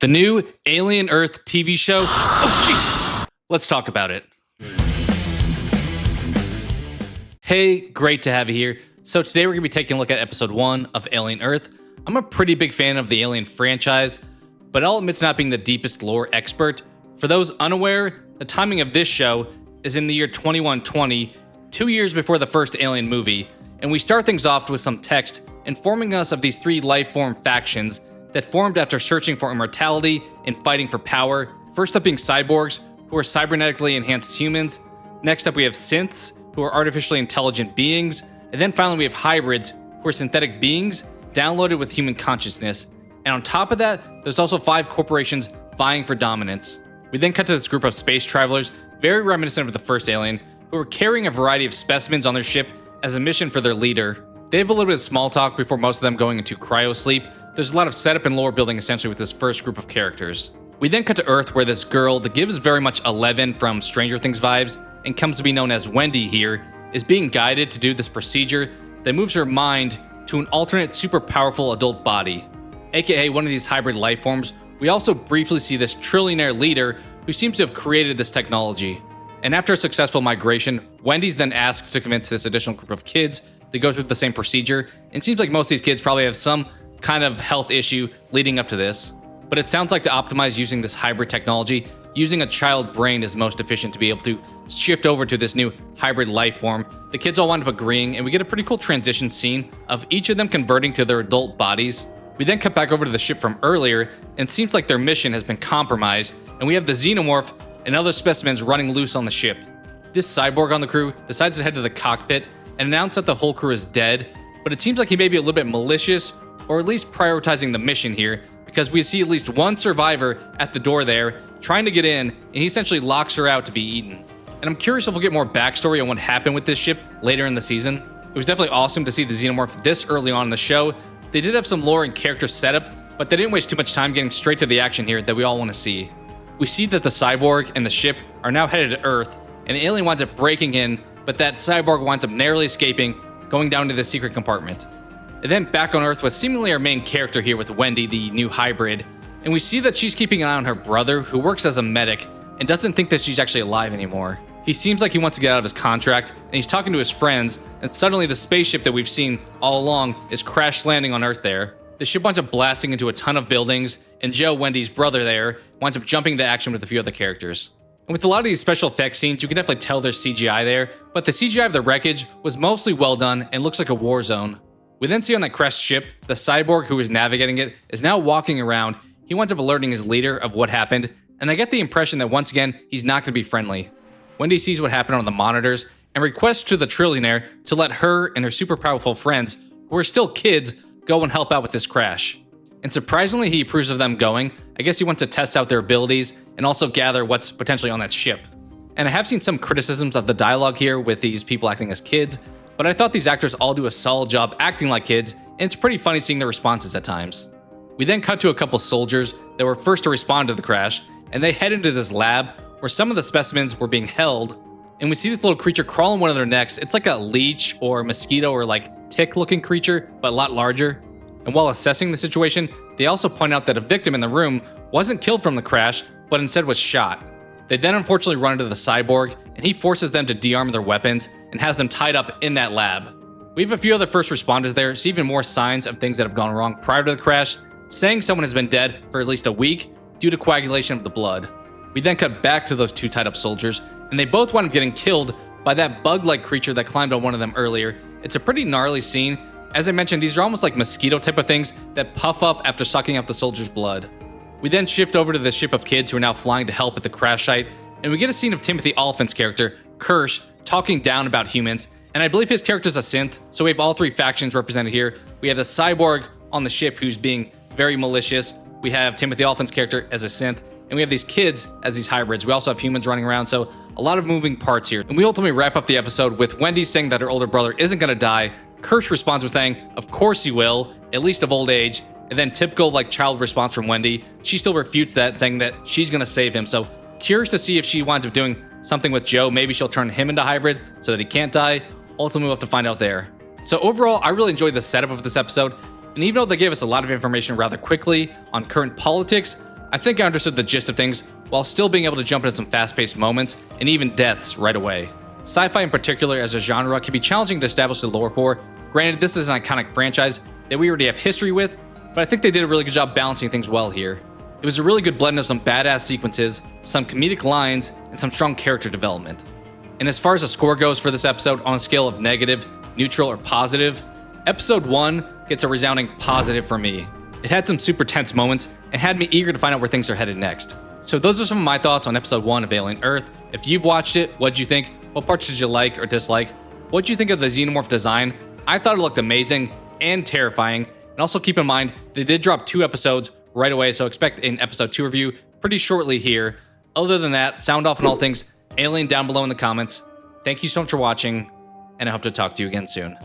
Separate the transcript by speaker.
Speaker 1: The new Alien Earth TV show. Oh, jeez. Let's talk about it. Hey, great to have you here. So today we're going to be taking a look at episode 1 of Alien Earth. I'm a pretty big fan of the Alien franchise, but I'll admit to not being the deepest lore expert. For those unaware, the timing of this show is in the year 2120, 2 years before the first Alien movie, and we start things off with some text informing us of these 3 life form factions that formed after searching for immortality and fighting for power. First up being cyborgs, who are cybernetically enhanced humans. Next up we have synths, who are artificially intelligent beings. And then finally we have hybrids, who are synthetic beings downloaded with human consciousness. And on top of that, there's also 5 corporations vying for dominance. We then cut to this group of space travelers, very reminiscent of the first Alien, who are carrying a variety of specimens on their ship as a mission for their leader. They have a little bit of small talk before most of them going into cryo sleep. There's a lot of setup and lore building essentially with this first group of characters. We then cut to Earth, where this girl that gives very much Eleven from Stranger Things vibes and comes to be known as Wendy here, is being guided to do this procedure that moves her mind to an alternate super powerful adult body, aka one of these hybrid life forms. We also briefly see this trillionaire leader who seems to have created this technology. And after a successful migration, Wendy's then asked to convince this additional group of kids to go through the same procedure. It seems like most of these kids probably have some kind of health issue leading up to this. But it sounds like to optimize using this hybrid technology, using a child brain is most efficient to be able to shift over to this new hybrid life form. The kids all wind up agreeing, and we get a pretty cool transition scene of each of them converting to their adult bodies. We then cut back over to the ship from earlier, and it seems like their mission has been compromised, and we have the xenomorph and other specimens running loose on the ship. This cyborg on the crew decides to head to the cockpit and announce that the whole crew is dead, but it seems like he may be a little bit malicious, or at least prioritizing the mission here, because we see at least one survivor at the door there trying to get in, and he essentially locks her out to be eaten. And I'm curious if we'll get more backstory on what happened with this ship later in the season. It was definitely awesome to see the xenomorph this early on in the show. They did have some lore and character setup, but they didn't waste too much time getting straight to the action here that we all want to see. We see that the cyborg and the ship are now headed to Earth, and the alien winds up breaking in, but that cyborg winds up narrowly escaping, going down to the secret compartment. And then back on Earth with seemingly our main character here with Wendy, the new hybrid, and we see that she's keeping an eye on her brother, who works as a medic and doesn't think that she's actually alive anymore. He seems like he wants to get out of his contract, and he's talking to his friends, and suddenly the spaceship that we've seen all along is crash landing on Earth there. The ship winds up blasting into a ton of buildings, and Joe, Wendy's brother there, winds up jumping into action with a few other characters. And with a lot of these special effects scenes, you can definitely tell there's CGI there, but the CGI of the wreckage was mostly well done and looks like a war zone. We then see on that crashed ship, the cyborg who is navigating it is now walking around. He winds up alerting his leader of what happened, and I get the impression that once again, he's not going to be friendly. Wendy sees what happened on the monitors and requests to the trillionaire to let her and her super powerful friends, who are still kids, go and help out with this crash. And surprisingly, he approves of them going. I guess he wants to test out their abilities and also gather what's potentially on that ship. And I have seen some criticisms of the dialogue here with these people acting as kids, but I thought these actors all do a solid job acting like kids, and it's pretty funny seeing their responses at times. We then cut to a couple soldiers that were first to respond to the crash, and they head into this lab where some of the specimens were being held, and we see this little creature crawl on one of their necks. It's like a leech or mosquito or like tick looking creature, but a lot larger. And while assessing the situation, they also point out that a victim in the room wasn't killed from the crash, but instead was shot. They then unfortunately run into the cyborg, and he forces them to dearm their weapons and has them tied up in that lab. We have a few other first responders there, see even more signs of things that have gone wrong prior to the crash, saying someone has been dead for at least a week due to coagulation of the blood. We then cut back to those 2 tied up soldiers, and they both wind up getting killed by that bug-like creature that climbed on one of them earlier. It's a pretty gnarly scene. As I mentioned, these are almost like mosquito type of things that puff up after sucking out the soldier's blood. We then shift over to the ship of kids who are now flying to help at the crash site, and we get a scene of Timothy Olyphant's character, Kirsch, talking down about humans, and I believe his character's a synth, so we have all 3 factions represented here. We have the cyborg on the ship who's being very malicious, we have Timothy Olyphant's character as a synth, and we have these kids as these hybrids. We also have humans running around, so a lot of moving parts here. And we ultimately wrap up the episode with Wendy saying that her older brother isn't going to die. Kirsch responds with saying, of course he will, at least of old age. And then typical like child response from Wendy, she still refutes that, saying that she's going to save him. So curious to see if she winds up doing something with Joe. Maybe she'll turn him into hybrid so that he can't die. Ultimately, we'll have to find out there. So overall, I really enjoyed the setup of this episode. And even though they gave us a lot of information rather quickly on current politics, I think I understood the gist of things while still being able to jump into some fast-paced moments and even deaths right away. Sci-fi in particular as a genre can be challenging to establish the lore for. Granted, this is an iconic franchise that we already have history with, but I think they did a really good job balancing things well here. It was a really good blend of some badass sequences, some comedic lines, and some strong character development. And as far as the score goes for this episode on a scale of negative, neutral, or positive, episode 1 gets a resounding positive for me. It had some super tense moments and had me eager to find out where things are headed next. So those are some of my thoughts on episode 1 of Alien Earth. If you've watched it, what'd you think? What parts did you like or dislike? What'd you think of the xenomorph design? I thought it looked amazing and terrifying. And also keep in mind, they did drop 2 episodes right away, so expect an episode 2 review pretty shortly here. Other than that, sound off on all things Alien down below in the comments. Thank you so much for watching, and I hope to talk to you again soon.